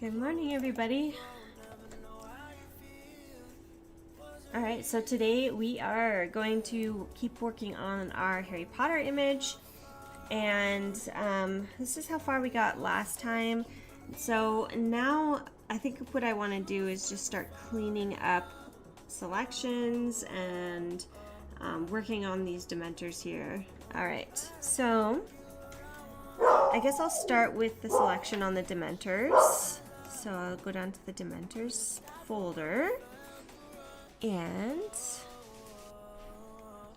Good morning, everybody. All right, so today we are going to keep working on our Harry Potter image, and this is how far we got last time. So now I think what I want to do is just start cleaning up selections and working on these Dementors here. All right, so I guess I'll start with the selection on the Dementors. So I'll go down to the Dementors folder and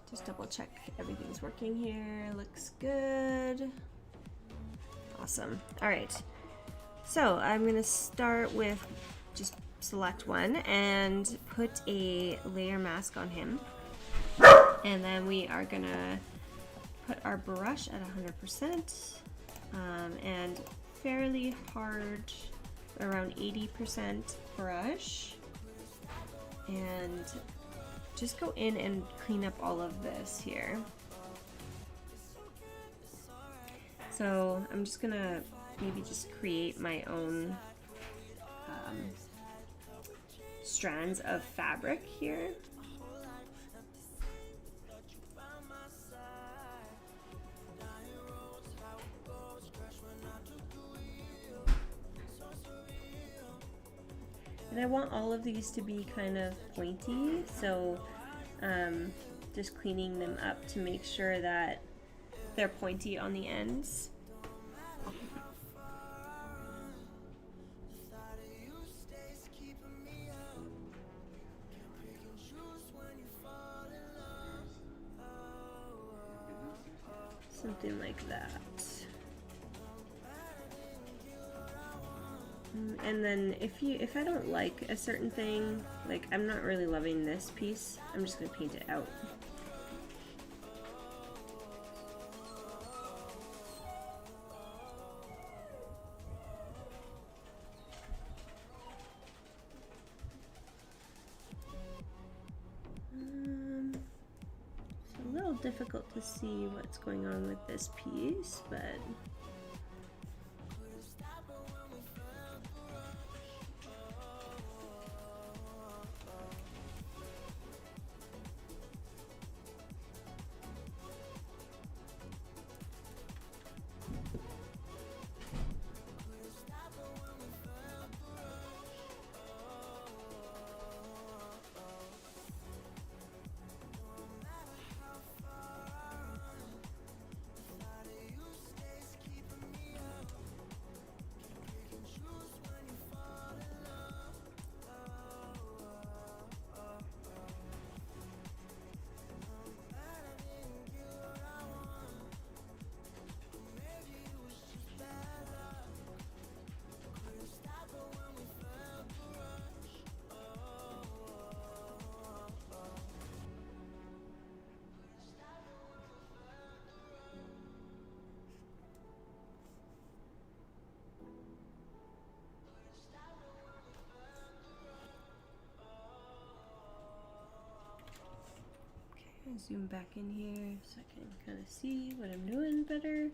just double check everything's working here. Looks good. Awesome. All right. So I'm going to start with just select one and put a layer mask on him. And then we are going to put our brush at 100% and fairly hard, around 80% brush, and just go in and clean up all of this here. So I'm just gonna maybe just create my own strands of fabric here. And I want all of these to be kind of pointy, so just cleaning them up to make sure that they're pointy on the ends. Something like that. And then if I don't like a certain thing, like I'm not really loving this piece, I'm just gonna paint it out. It's a little difficult to see what's going on with this piece, but zoom back in here so I can kind of see what I'm doing better.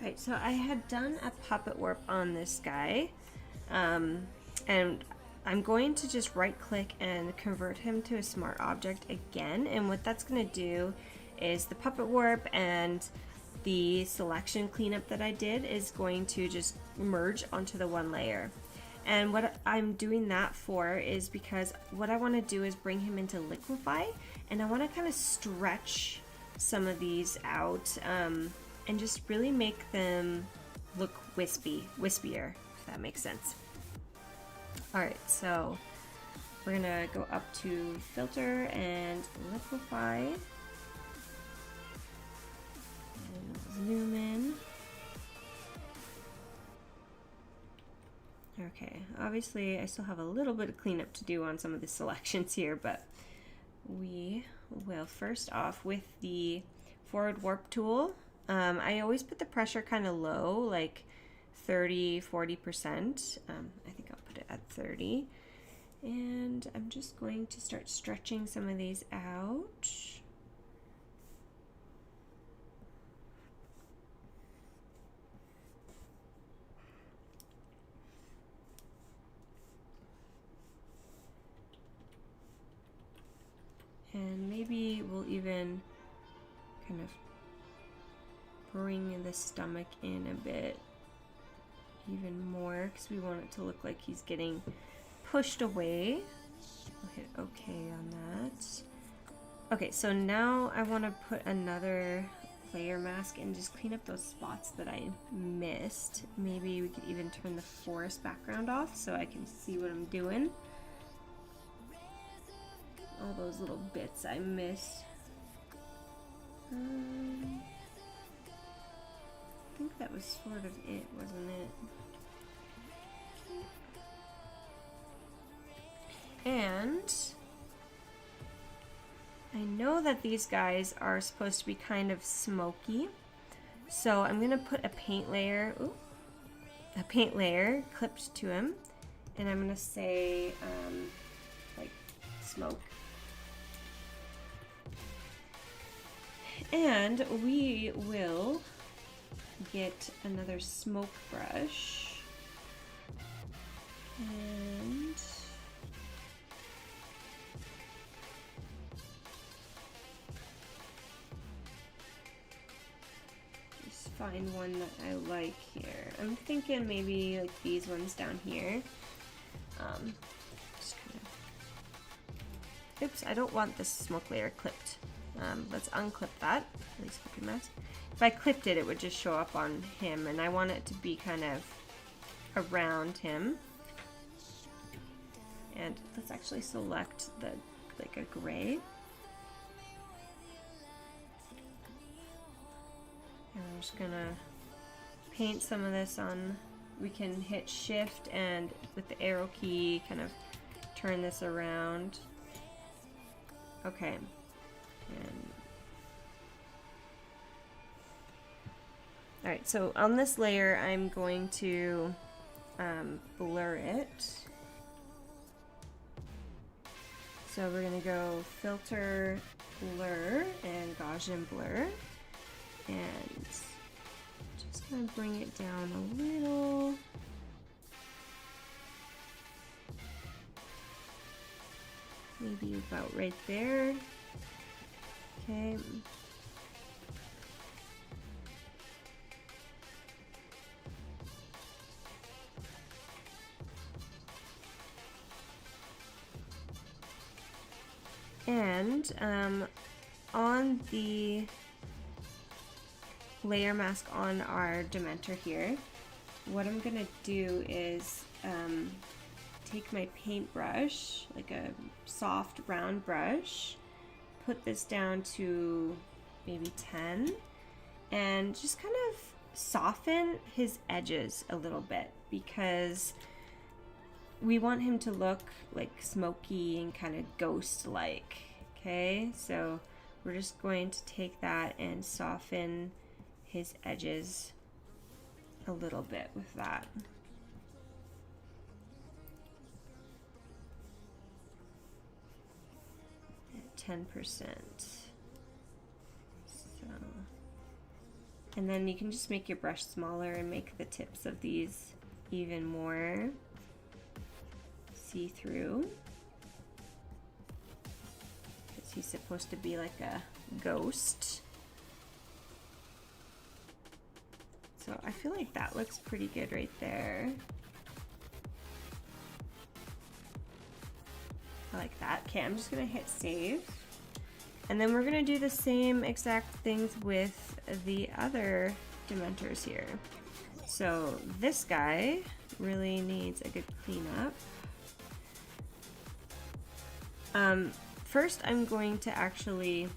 Okay, so I had done a puppet warp on this guy, and I'm going to just right click and convert him to a smart object again, and what that's going to do is the puppet warp and the selection cleanup that I did is going to just merge onto the one layer. And what I'm doing that for is because what I want to do is bring him into liquefy, and I want to kind of stretch some of these out and just really make them look wispier, if that makes sense. Alright, so we're gonna go up to filter and liquefy and zoom in. Okay, obviously I still have a little bit of cleanup to do on some of the selections here, but we will first off with the forward warp tool. I always put the pressure kind of low, like 30-40%. I think I'll put it at 30. And I'm just going to start stretching some of these out. And maybe we'll even kind of bring the stomach in a bit even more because we want it to look like he's getting pushed away. We'll hit OK on that. Okay, so now I want to put another layer mask and just clean up those spots that I missed. Maybe we could even turn the forest background off so I can see what I'm doing. All those little bits I missed. I think that was sort of it, wasn't it? And I know that these guys are supposed to be kind of smoky, so I'm gonna put a paint layer clipped to him, and I'm gonna say like smoke. And we will get another smoke brush and just find one that I like here. I'm thinking maybe like these ones down here. Just kind of, oops, I don't want this smoke layer clipped. Let's unclip that. Please clip your mask. If I clipped it, it would just show up on him, and I want it to be kind of around him. And let's actually select the like a gray. And I'm just gonna paint some of this on. We can hit shift and with the arrow key kind of turn this around. Okay. And alright, so on this layer I'm going to blur it. So we're going to go filter, blur, and Gaussian blur, and just kind of bring it down a little. Maybe about right there. Okay. And on the layer mask on our Dementor here, what I'm gonna do is take my paintbrush, like a soft round brush, put this down to maybe 10, and just kind of soften his edges a little bit because we want him to look like smoky and kind of ghost-like. Okay, so we're just going to take that and soften his edges a little bit with that. At 10%. So And then you can just make your brush smaller and make the tips of these even more see-through. Because he's supposed to be like a ghost. So I feel like that looks pretty good right there. I like that. Okay, I'm just gonna hit save. And then we're gonna do the same exact things with the other Dementors here. So this guy really needs a good cleanup. First I'm going to actually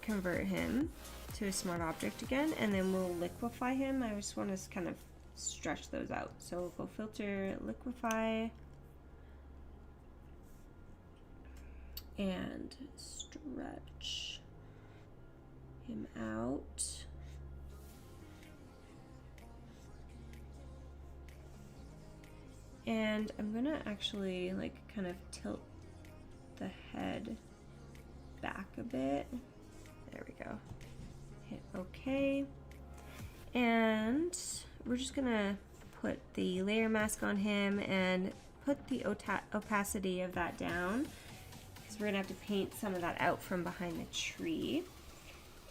convert him to a smart object again, and then we'll liquefy him. I just want to kind of stretch those out. So we'll go filter, liquefy, and stretch him out. And I'm gonna actually like kind of tilt the head back a bit. There we go. Hit OK. And we're just gonna put the layer mask on him and put the opacity of that down, because we're gonna have to paint some of that out from behind the tree.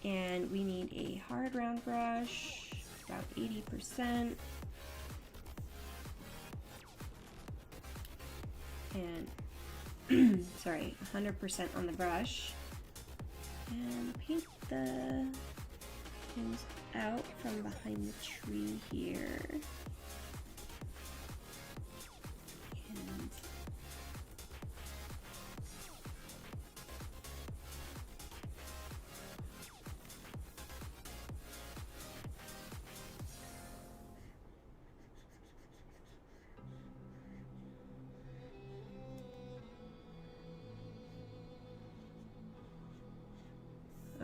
And we need a hard round brush, about 80%. And sorry, 100% on the brush. And paint the things out from behind the tree here. And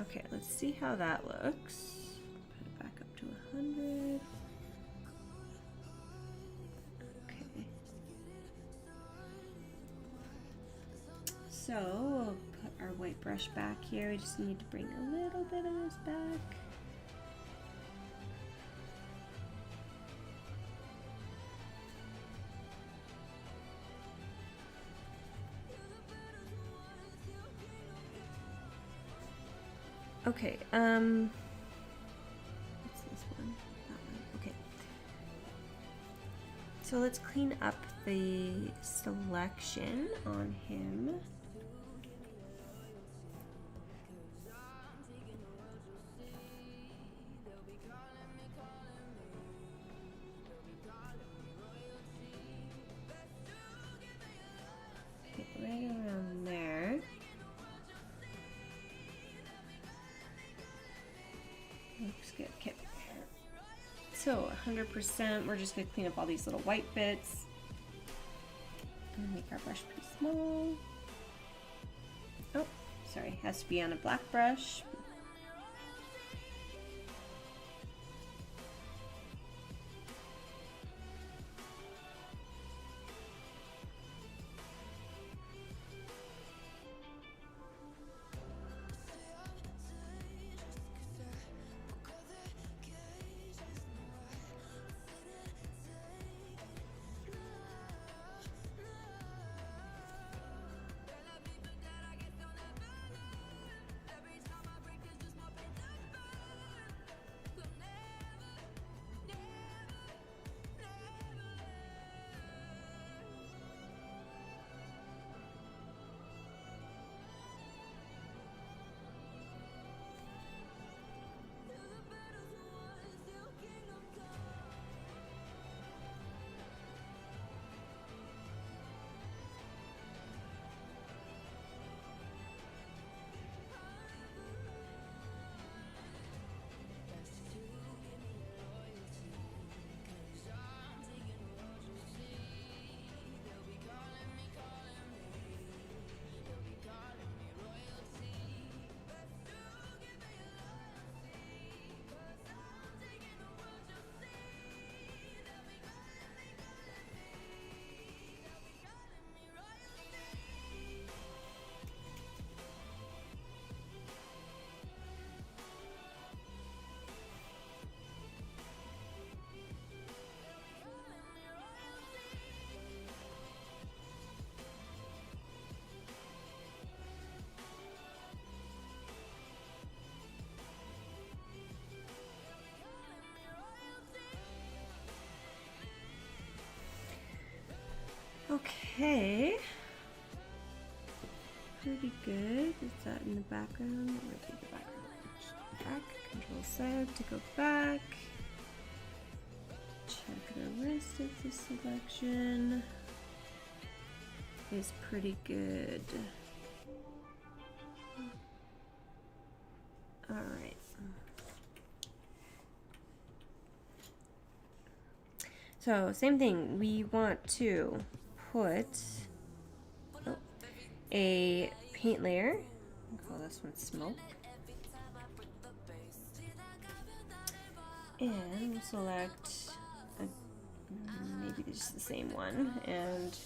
okay, let's see how that looks. Put it back up to 100. Okay. So we'll put our white brush back here. We just need to bring a little bit of this back. Okay, what's this one? That one, okay. So let's clean up the selection on him. Okay, right around there. Looks good. Okay. So 100%, we're just going to clean up all these little white bits and make our brush pretty small. Oh, sorry, has to be on a black brush. Okay. Pretty good. Is that in the background? Rotate the background. Back. Control Z to go back. Check the rest of the selection. Is pretty good. All right. So same thing. We want to put a paint layer. I'll call this one smoke. And we'll select maybe just the same one and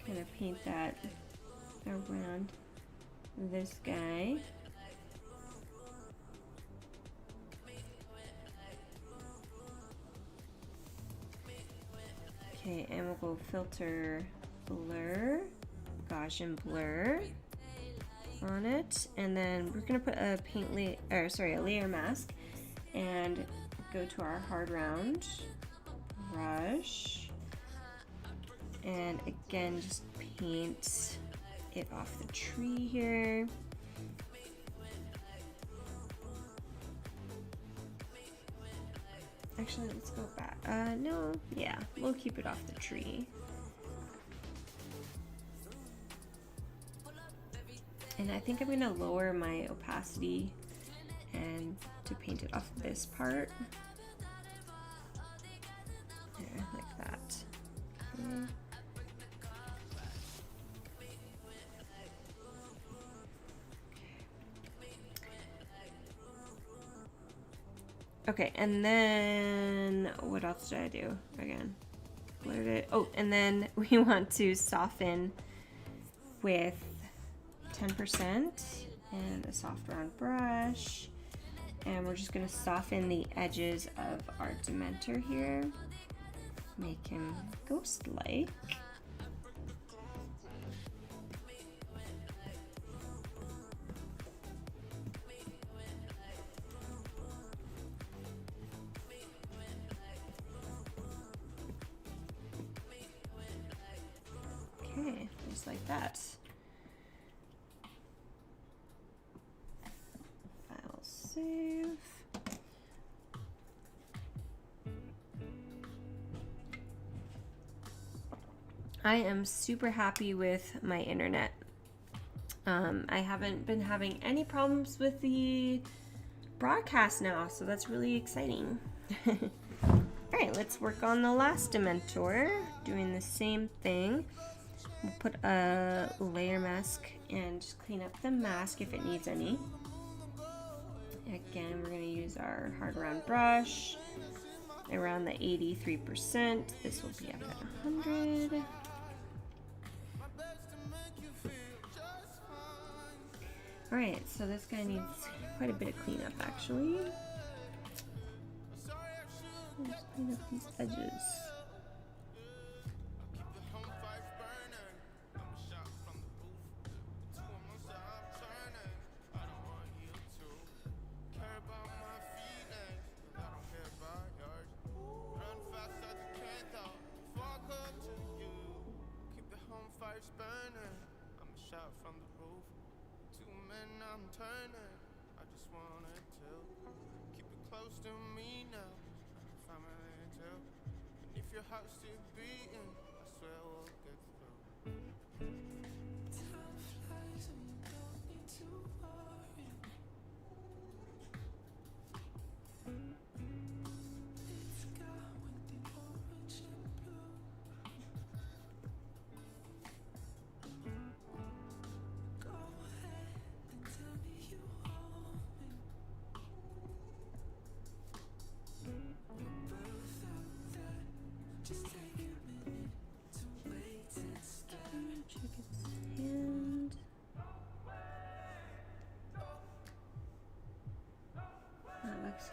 kind of paint that around this guy. Okay, and we'll go filter blur, Gaussian blur on it, and then we're gonna put a a layer mask, and go to our hard round brush, and again just paint it off the tree here. Actually, let's go back. No, yeah, we'll keep it off the tree. And I think I'm gonna lower my opacity and to paint it off this part. There, like that. Okay, and then what else did I do? Again, blurred it. Oh, and then we want to soften with 10% and a soft round brush. And we're just gonna soften the edges of our Dementor here. Make him ghost-like. Okay, just like that. File save. I am super happy with my internet. I haven't been having any problems with the broadcast now, so that's really exciting. Alright, let's work on the last Dementor, doing the same thing. We'll put a layer mask and just clean up the mask if it needs any. Again, we're going to use our hard round brush around the 83%. This will be up at 100. Alright, so this guy needs quite a bit of cleanup actually. Let's clean up these edges.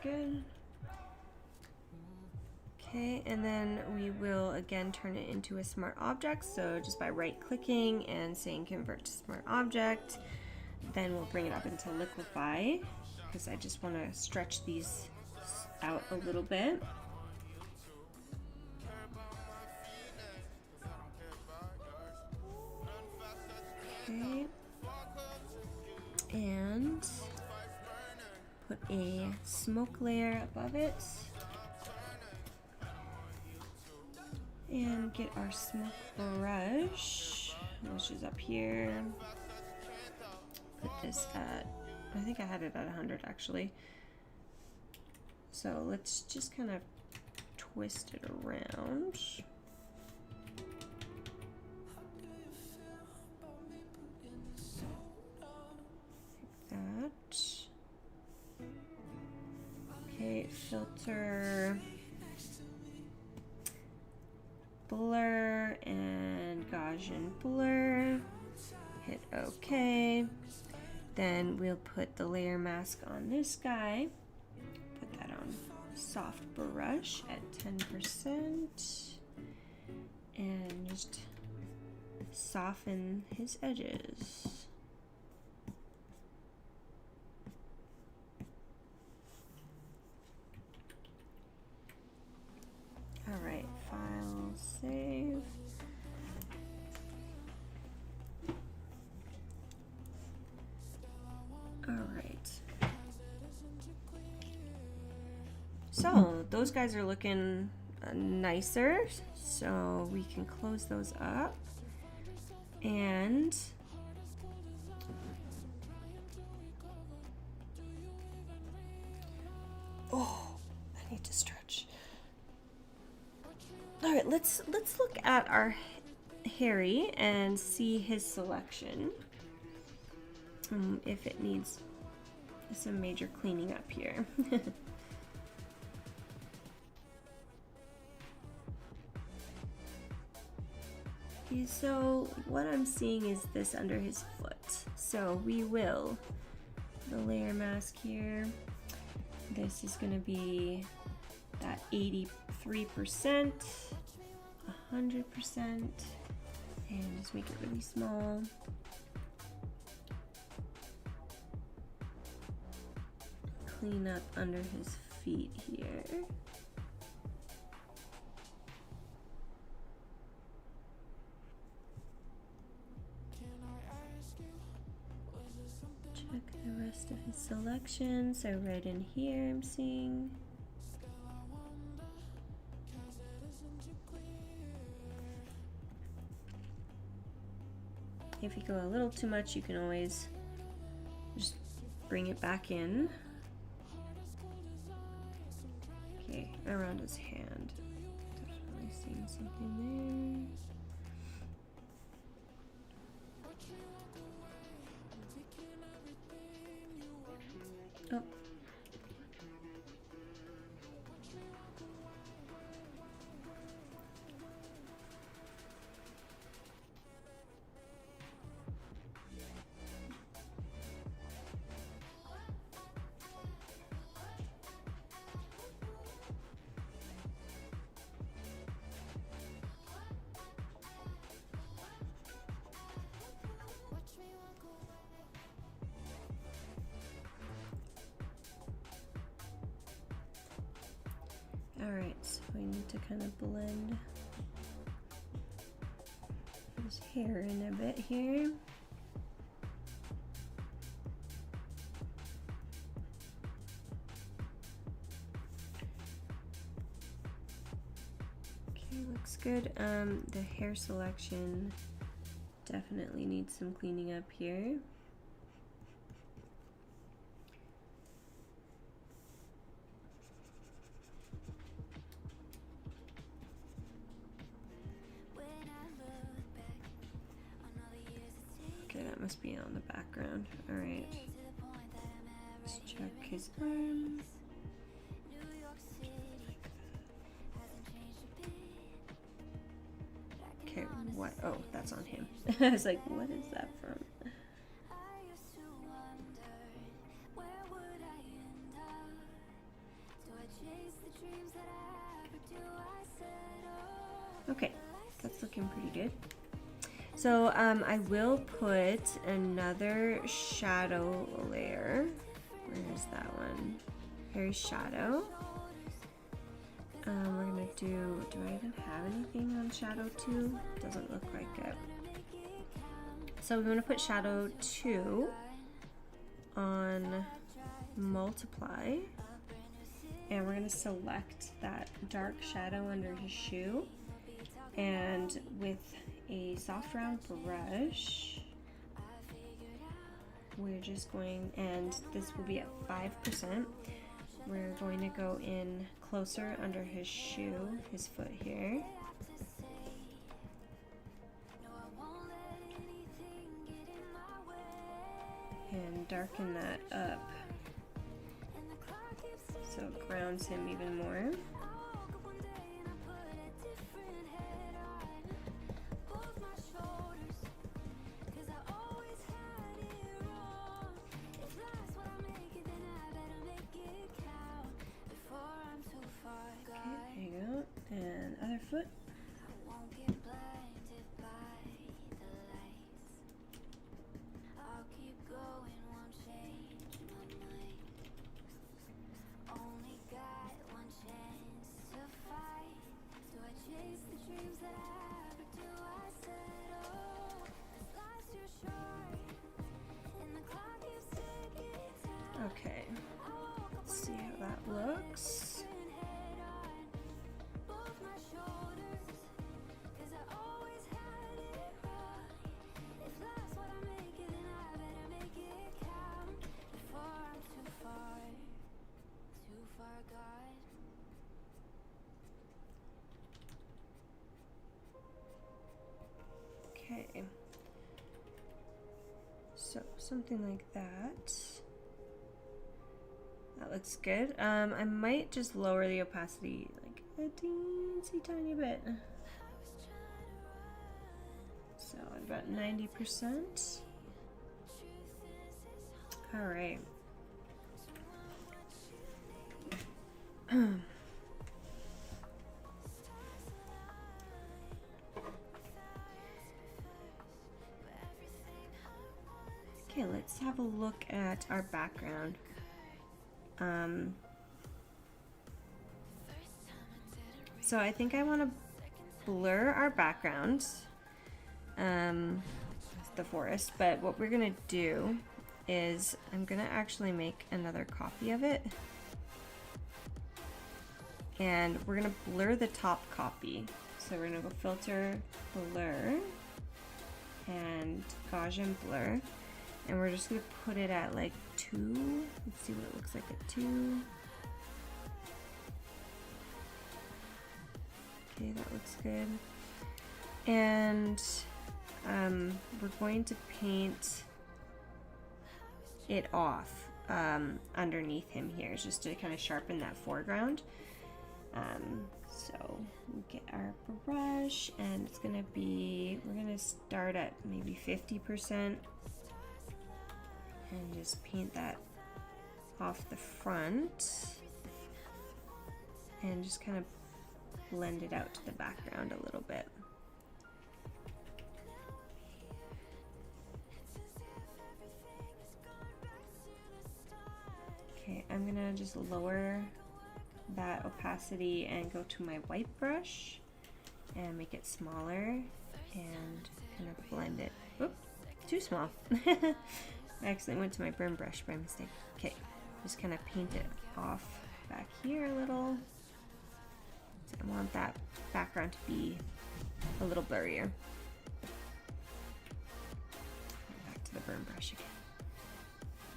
Good. Okay, and then we will again turn it into a smart object. So just by right clicking and saying convert to smart object, then we'll bring it up into liquify because I just want to stretch these out a little bit. Okay. And put a smoke layer above it. And get our smoke brush, which is up here. Put this at, I think I had it at 100 actually. So let's just kind of twist it around. Like that. Okay, filter, blur, and Gaussian blur. Hit OK. Then we'll put the layer mask on this guy. Put that on soft brush at 10%. And just soften his edges. All right, file, save. All right. So those guys are looking nicer, so we can close those up. And oh, I need to stretch. All right, let's look at our Harry and see his selection. If it needs some major cleaning up here. Okay, so what I'm seeing is this under his foot. So we will, the layer mask here, this is gonna be that 83%, 100%, and just make it really small. Clean up under his feet here. Check the rest of his selection. So right in here I'm seeing. If you go a little too much, you can always just bring it back in. Okay, around his hand. Definitely seeing something there. Oh. Alright, so we need to kind of blend his hair in a bit here. Okay, looks good. The hair selection definitely needs some cleaning up here. Must be on the background. All right. Let's check his arms. Okay, what? Oh, that's on him. I was like, what is that from? Okay, that's looking pretty good. So I will put another shadow layer. Where is that one? Harry shadow. We're gonna do I even have anything on shadow 2? Doesn't look like it. So we want to put shadow 2 on multiply, and we're going to select that dark shadow under his shoe, and with a soft round brush we're just going, and this will be at 5%, we're going to go in closer under his shoe, his foot here, and darken that up so it grounds him even more. Okay, there you go. And other foot. Okay, let's see how that looks. Okay, so something like that. That looks good. I might just lower the opacity like a teensy tiny bit. So about 90%. All right. Okay, let's have a look at our background. So I think I want to blur our background, the forest, but what we're gonna do is I'm gonna actually make another copy of it, and we're gonna blur the top copy. So we're gonna go filter, blur, and Gaussian blur, and we're just gonna put it at like 2. Let's see what it looks like at 2. Okay, that looks good. And we're going to paint it off underneath him here, just to kind of sharpen that foreground. So we'll get our brush, and it's gonna be, we're gonna start at maybe 50% and just paint that off the front and just kind of blend it out to the background a little bit. Okay, I'm gonna just lower that opacity and go to my white brush and make it smaller and kind of blend it. Oop, too small. I accidentally went to my burn brush by mistake. Okay, just kind of paint it off back here a little. So I want that background to be a little blurrier. Back to the burn brush again.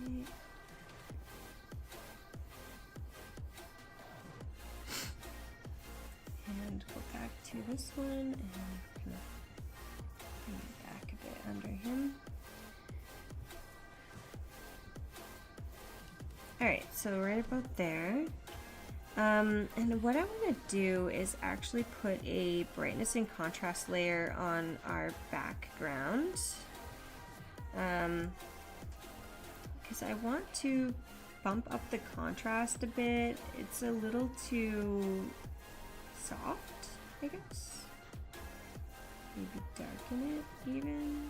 Okay. And go back to this one and kind of bring it back a bit under him. Alright, so right about there. And what I want to do is actually put a brightness and contrast layer on our background. Because I want to bump up the contrast a bit. It's a little too soft, I guess. Maybe darken it even.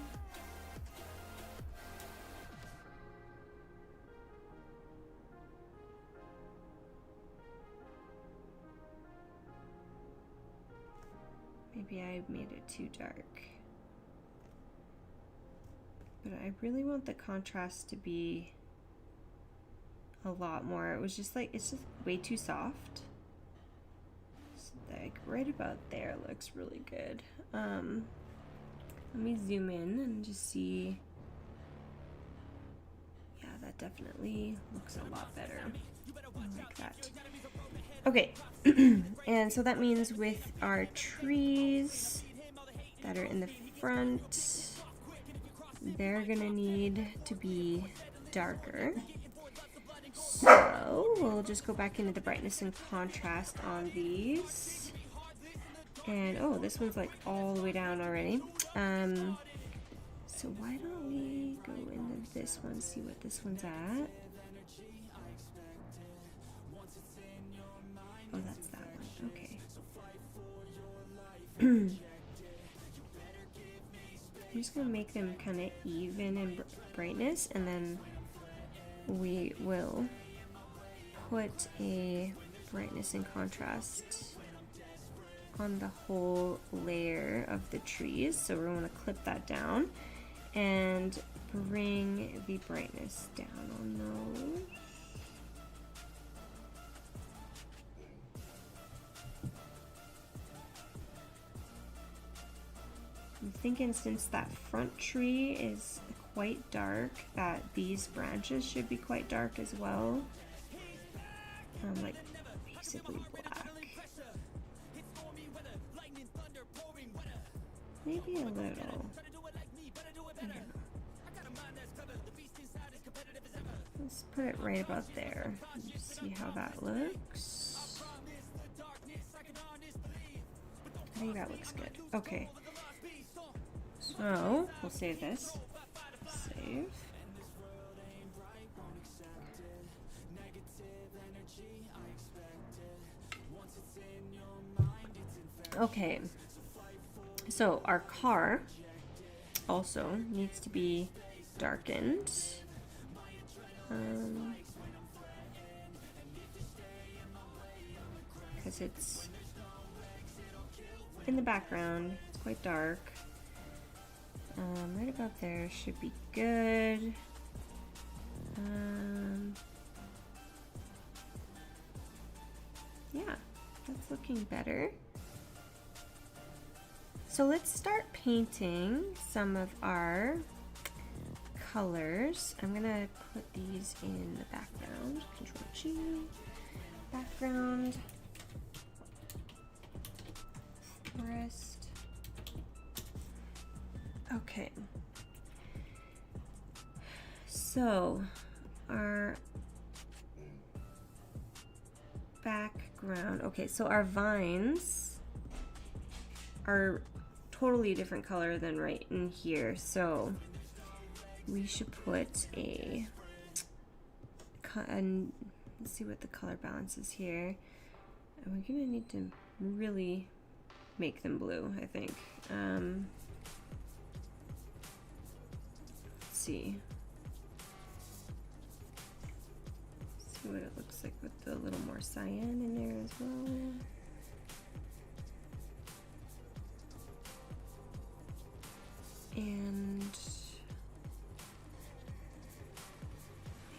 Maybe I made it too dark. but I really want the contrast to be a lot more. It was just like, it's just way too soft. So like right about there looks really good. Let me zoom in and just see. Yeah, that definitely looks a lot better. I like that. Okay, and so that means with our trees that are in the front, they're gonna need to be darker. So we'll just go back into the brightness and contrast on these. And oh, this one's like all the way down already. So why don't we go into this one, see what this one's at. Oh, that's that one. Okay. I'm just gonna make them kind of even in brightness, and then we will put a brightness and contrast on the whole layer of the trees. So we're going to clip that down and bring the brightness down on those. I'm thinking since that front tree is quite dark, that these branches should be quite dark as well. Like basically black. Maybe a little. I don't know. Let's put it right about there. Just see how that looks. I think that looks good. Okay. So we'll save this. Save. Okay. So our car also needs to be darkened. Because it's in the background, it's quite dark. Right about there should be good. Yeah, that's looking better. So let's start painting some of our colors. I'm gonna put these in the background. Control G, background, forest. Okay. So our background. Okay, so our vines are totally different color than right in here, so we should put a let's see what the color balance is here, and we're gonna need to really make them blue, I think. Let's see what it looks like with a little more cyan in there as well. And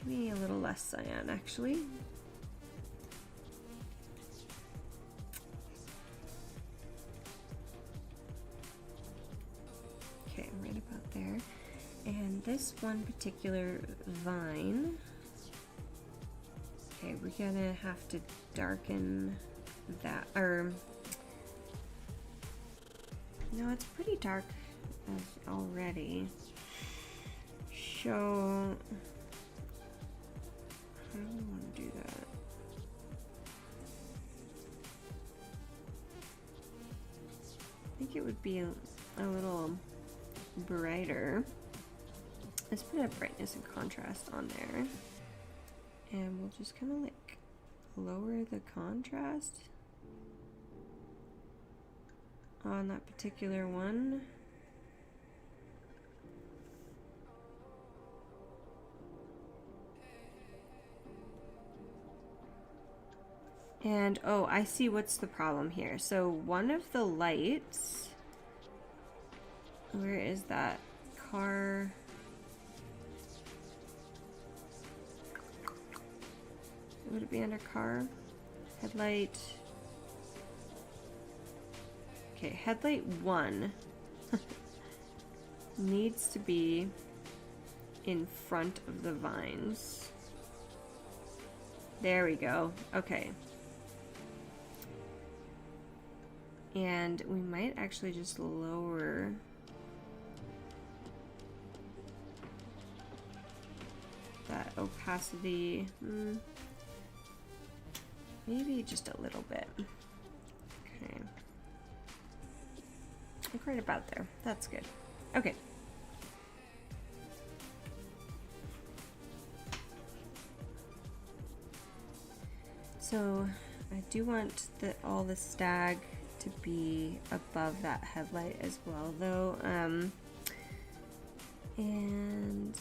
maybe a little less cyan, actually. Okay, right about there. And this one particular vine, okay, we're gonna have to darken that, or no, it's pretty dark already. So I don't want to do that. I think it would be a little brighter. Let's put a brightness and contrast on there, and we'll just kind of like lower the contrast on that particular one. And oh, I see what's the problem here. So one of the lights, where is that car? would it be under car? Headlight. Okay, headlight 1 needs to be in front of the vines. There we go. Okay. And we might actually just lower that opacity. Maybe just a little bit. Okay. Like right about there. That's good. Okay. So I do want all the stag to be above that headlight as well, though. And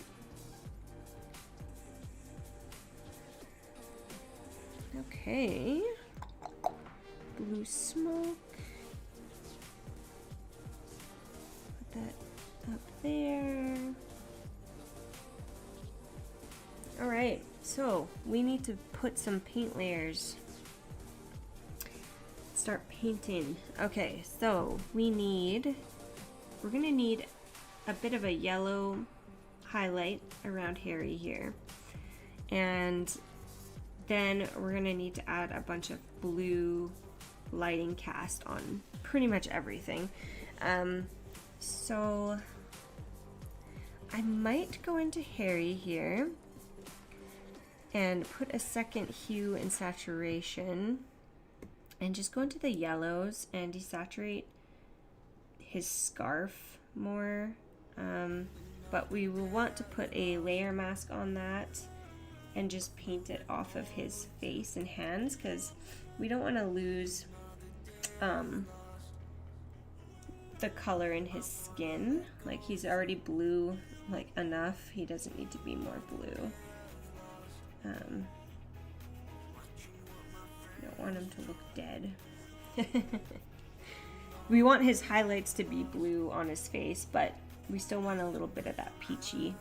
okay, blue smoke. Put that up there. All right, so we need to put some paint layers. Start painting. Okay, so we're gonna need a bit of a yellow highlight around Harry here, and then we're gonna need to add a bunch of blue lighting cast on pretty much everything. So I might go into Harry here and put a second hue and saturation and just go into the yellows and desaturate his scarf more. But we will want to put a layer mask on that and just paint it off of his face and hands, because we don't want to lose the color in his skin. Like, he's already blue like enough. He doesn't need to be more blue. Don't want him to look dead. We want his highlights to be blue on his face, but we still want a little bit of that peachy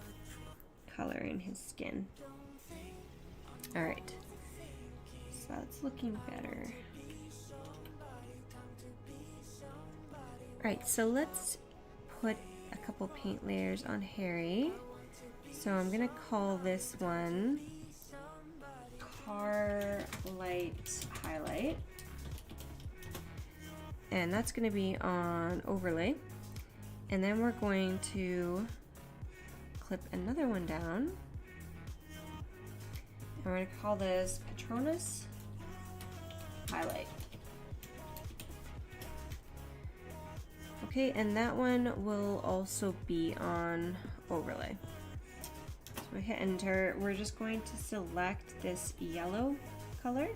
color in his skin. All right, so that's looking better. All right, so let's put a couple paint layers on Harry. So I'm gonna call this one Car Light Highlight, and that's gonna be on overlay. And then we're going to clip another one down. And we're gonna call this Patronus Highlight. Okay, and that one will also be on overlay. So we hit enter. We're just going to select this yellow color.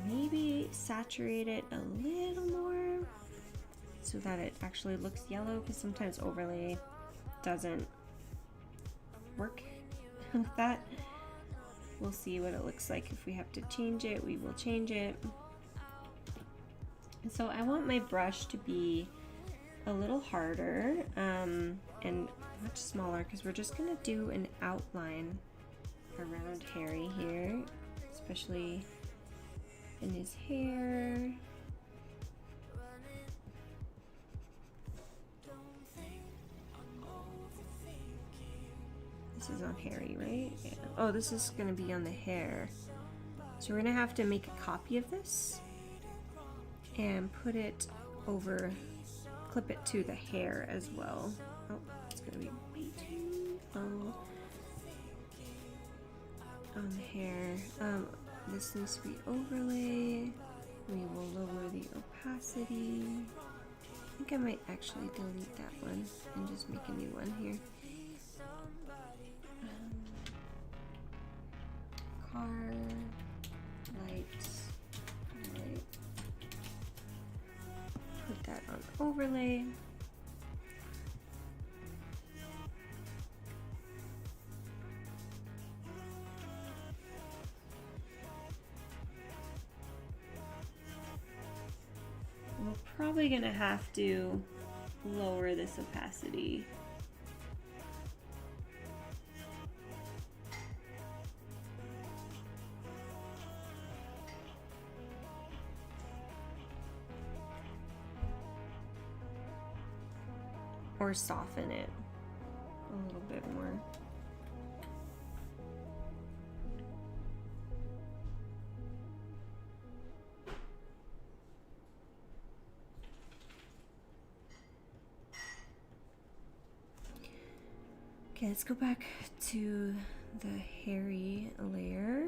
Maybe saturate it a little more so that it actually looks yellow, because sometimes overlay doesn't work with that. We'll see what it looks like. If we have to change it, we will change it. So I want my brush to be a little harder and much smaller, because we're just gonna do an outline around Harry here, especially in his hair. This is on Harry, right? Yeah. Oh, this is gonna be on the hair. So we're gonna have to make a copy of this and put it over, clip it to the hair as well. Oh, it's gonna be way too low on the hair. This needs to be overlay. We will lower the opacity. I think I might actually delete that one and just make a new one here. Car light. Put that on overlay. We're probably gonna have to lower this opacity. or soften it a little bit more. Okay, let's go back to the hairy layer.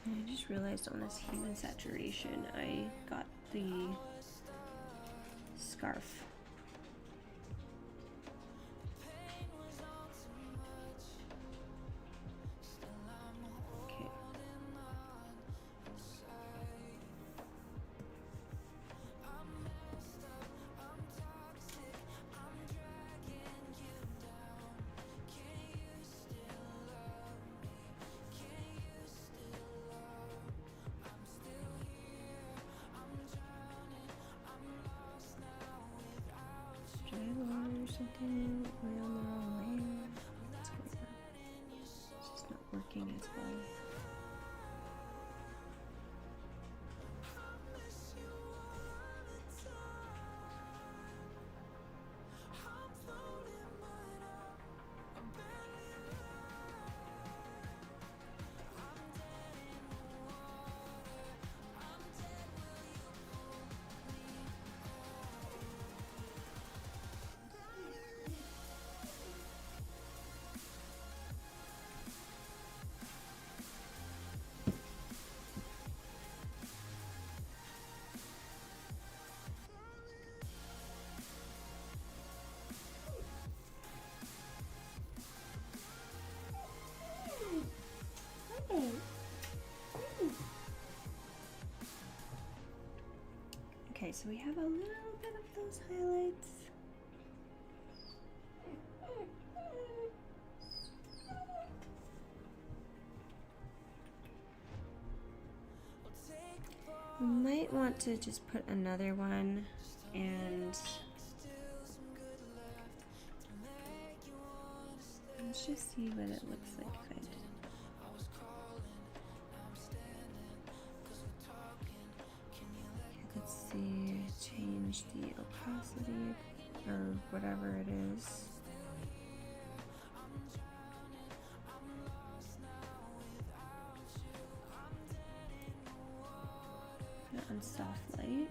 And I just realized on this hue and saturation, I got the scarf. Okay. Did I lower something? Am I on the wrong layer? What's going on? It's just not working as well. Okay, so we have a little bit of those highlights. We might want to just put another one and let's just see what it looks like if I did. Let's see, change the opacity or whatever it is. Put it on soft light.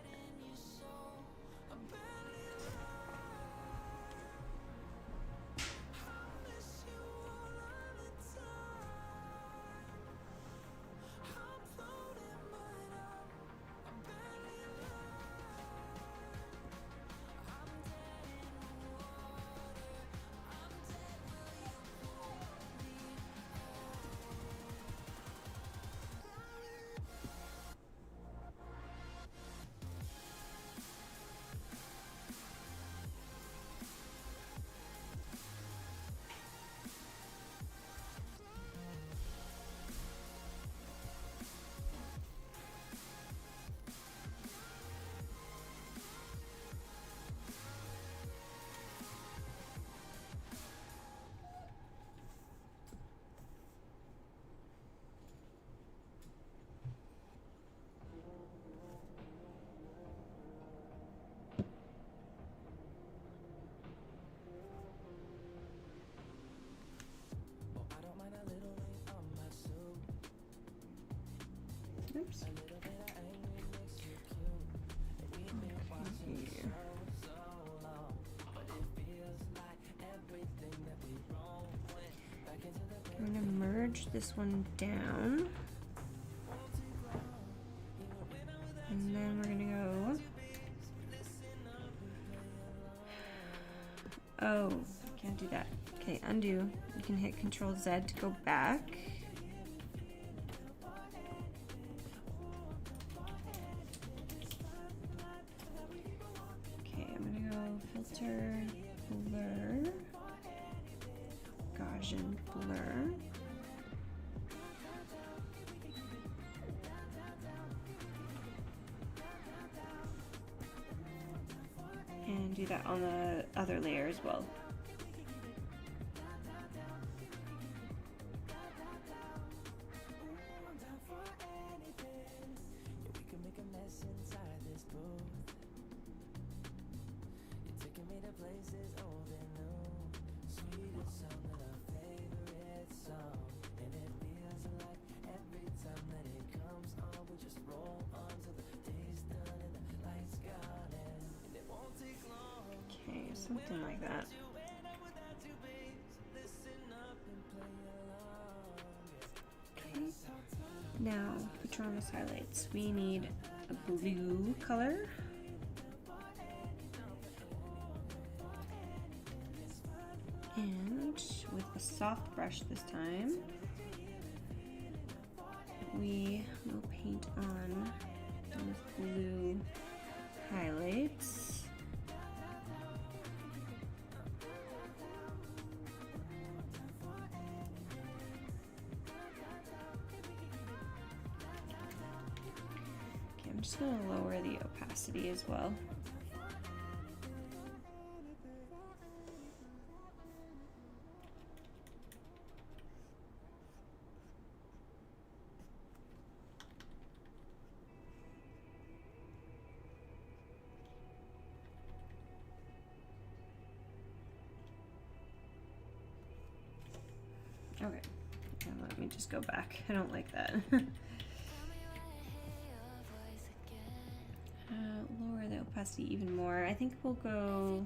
Oops. Okay. I'm gonna merge this one down. And then we're gonna go. Oh, can't do that. Okay, undo. You can hit Control Z to go back. Okay, I'm gonna go filter, blur, Gaussian blur. And do that on the other layer as well. Something like that. Okay. Now, Patronos highlights. We need a blue color. And with a soft brush this time, we will paint on those blue highlights. Okay, I'm just going to lower the opacity as well. Okay, now let me just go back. I don't like that. Lower the opacity even more. I think we'll go,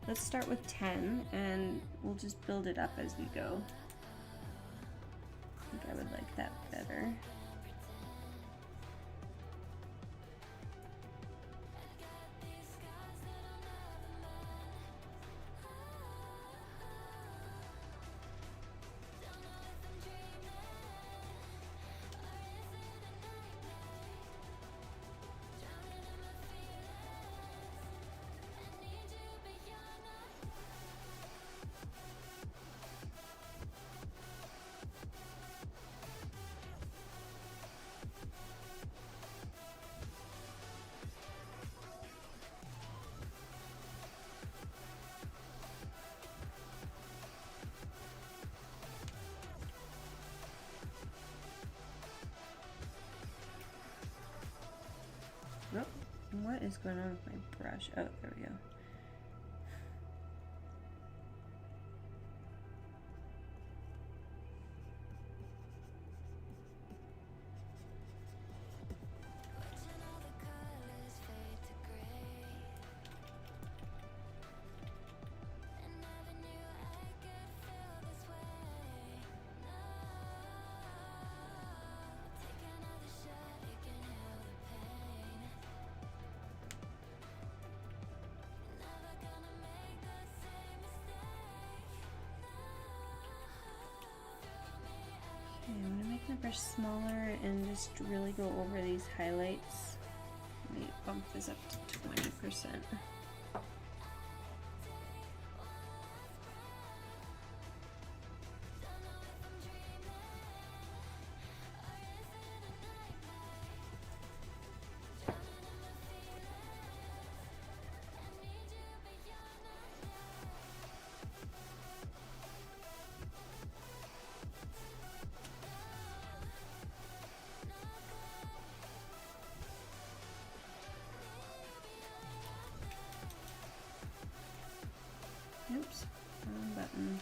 let's start with 10 and we'll just build it up as we go. I think I would like that better. Oh, what is going on with my brush? Oh, there we go. Okay, I'm gonna make my brush smaller and just really go over these highlights. Let me bump this up to 20%. Oops, wrong button.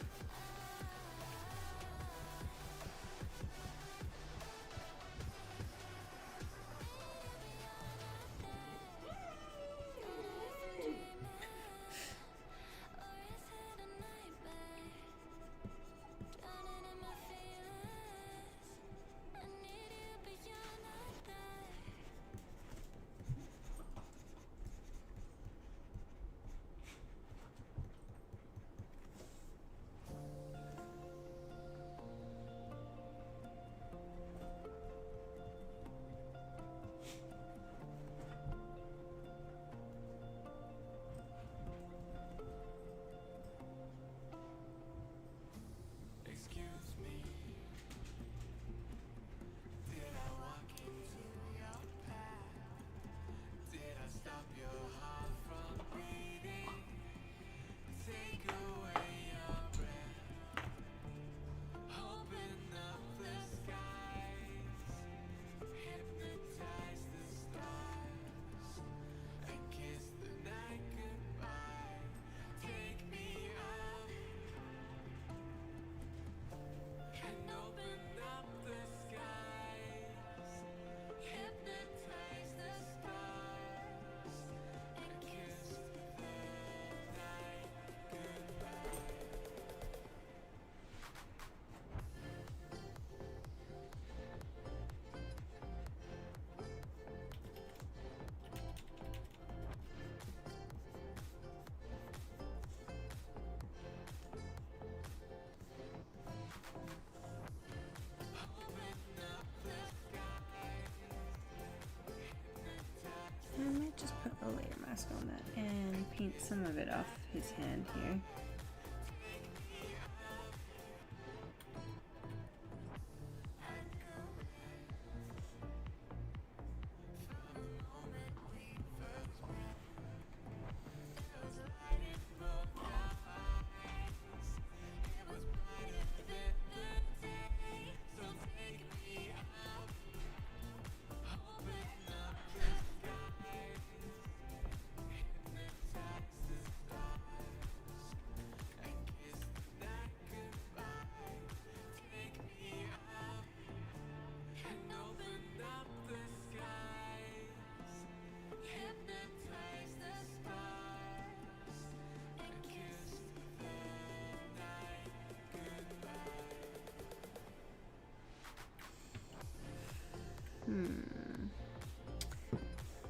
a layer mask on that and paint some of it off his hand here.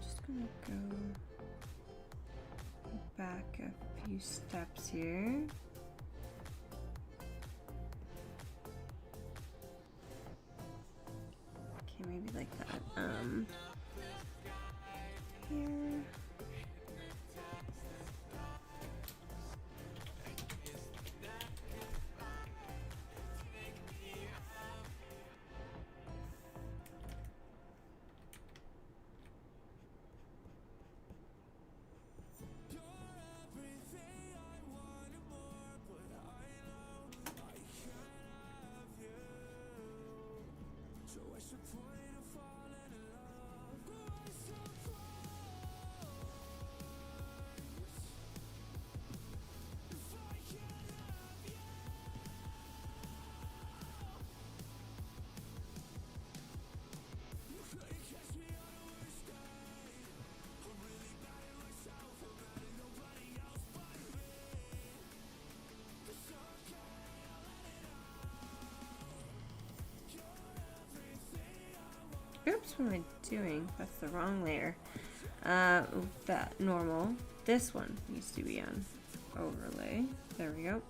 Just gonna go back a few steps here. Okay, maybe like that. Here. Oops, what am I doing? That's the wrong layer. That normal. This one needs to be on overlay. There we go.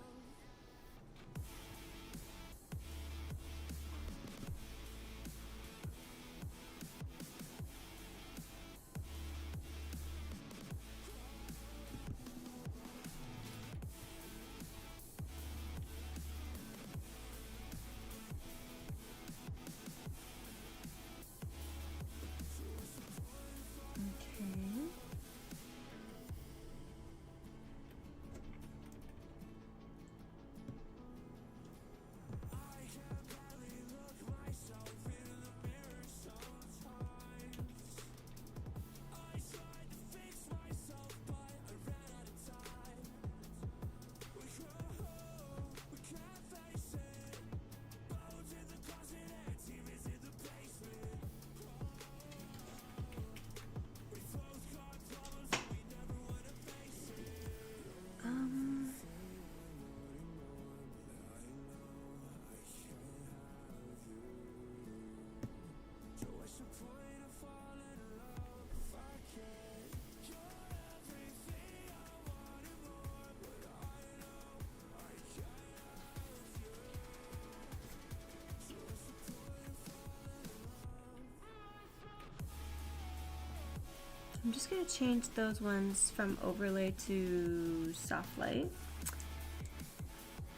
I'm just going to change those ones from overlay to soft light.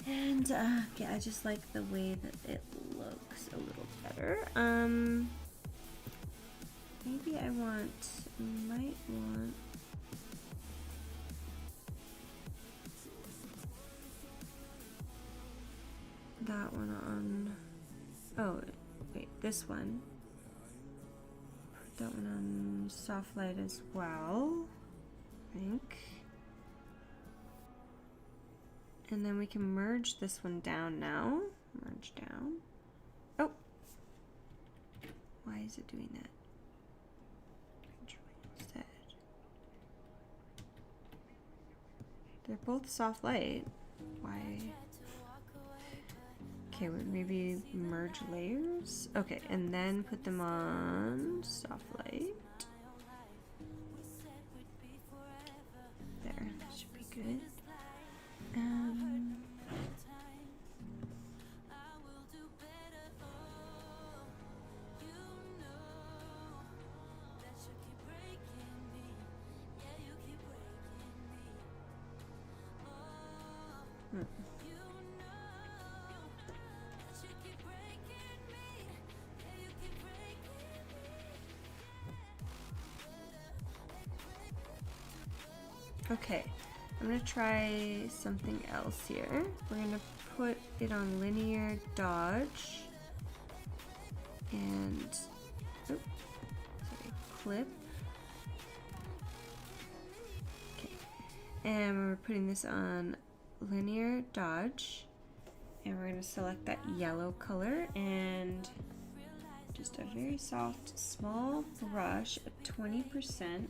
And yeah, I just like the way that it looks a little better. Maybe I might want that one on, oh wait, this one. That one on soft light as well, I think. And then we can merge this one down now. Merge down. Oh! Why is it doing that? Control instead. They're both soft light. Why? Okay, maybe merge layers. Okay, and then put them on soft light. There, that should be good. Okay, I'm gonna try something else here. We're gonna put it on linear dodge and clip. Okay, and we're putting this on linear dodge, and we're gonna select that yellow color and just a very soft, small brush at 20%,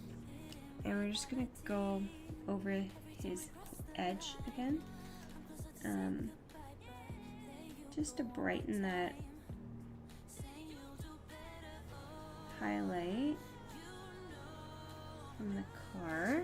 and we're just gonna go over his edge again, just to brighten that highlight from the car.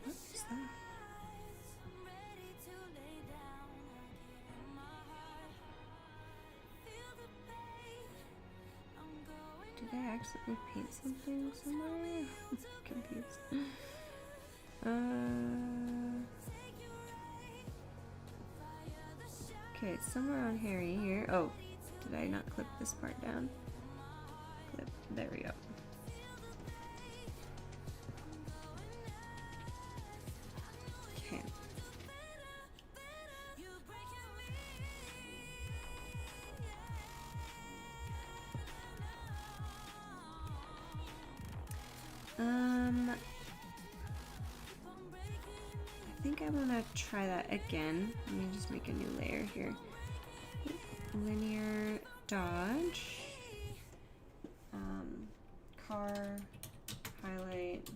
Oops. Did I accidentally paint something somewhere? I'm confused. Okay, it's somewhere on Harry here. Oh, did I not clip this part down? Clip. There we go. Okay. I think I want to try that again. Let me just make a new layer here. Linear dodge, car, highlight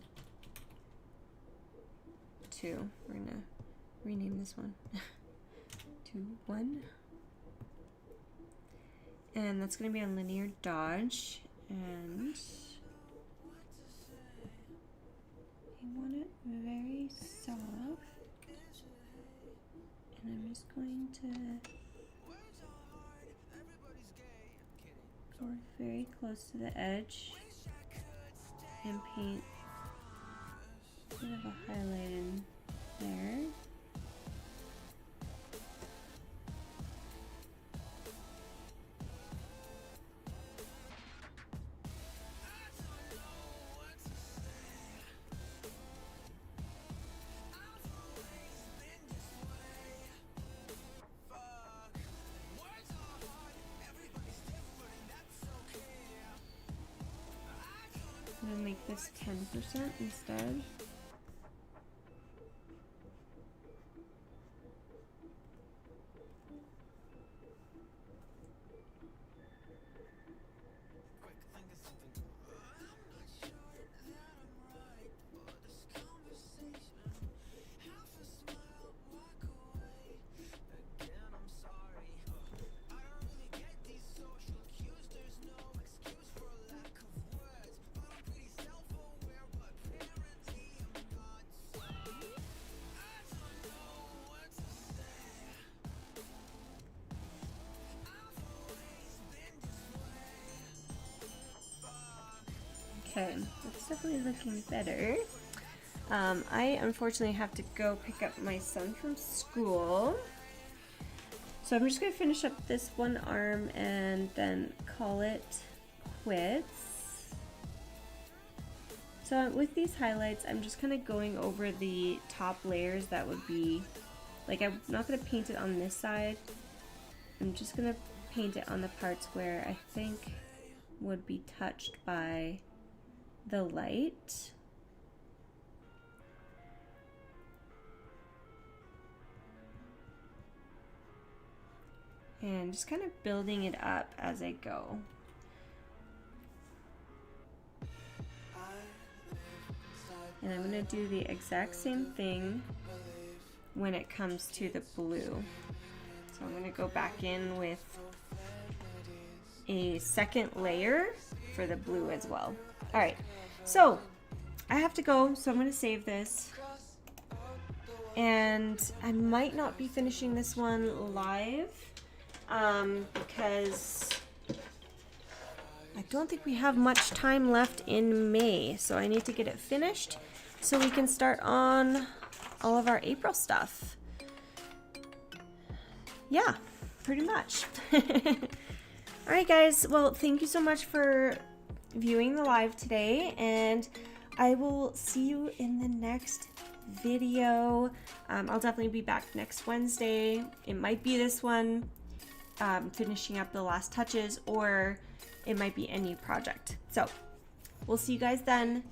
2. We're gonna rename this one to 1. And that's gonna be on linear dodge, and I want it very soft, and I'm just going to go very close to the edge and paint a bit of a highlight in there. I'm gonna make this 10% instead. Okay, that's definitely looking better. I unfortunately have to go pick up my son from school. So I'm just going to finish up this one arm and then call it quits. So with these highlights, I'm just kind of going over the top layers that would be, like, I'm not going to paint it on this side. I'm just going to paint it on the parts where I think would be touched by the light. And just kind of building it up as I go. And I'm going to do the exact same thing when it comes to the blue. So I'm going to go back in with a second layer for the blue as well. All right, so I have to go, so I'm going to save this. And I might not be finishing this one live because I don't think we have much time left in May. So I need to get it finished so we can start on all of our April stuff. Yeah, pretty much. All right, guys. Well, thank you so much for viewing the live today, and I will see you in the next video. I'll definitely be back next Wednesday. It might be this one, finishing up the last touches, or it might be a new project. So we'll see you guys then.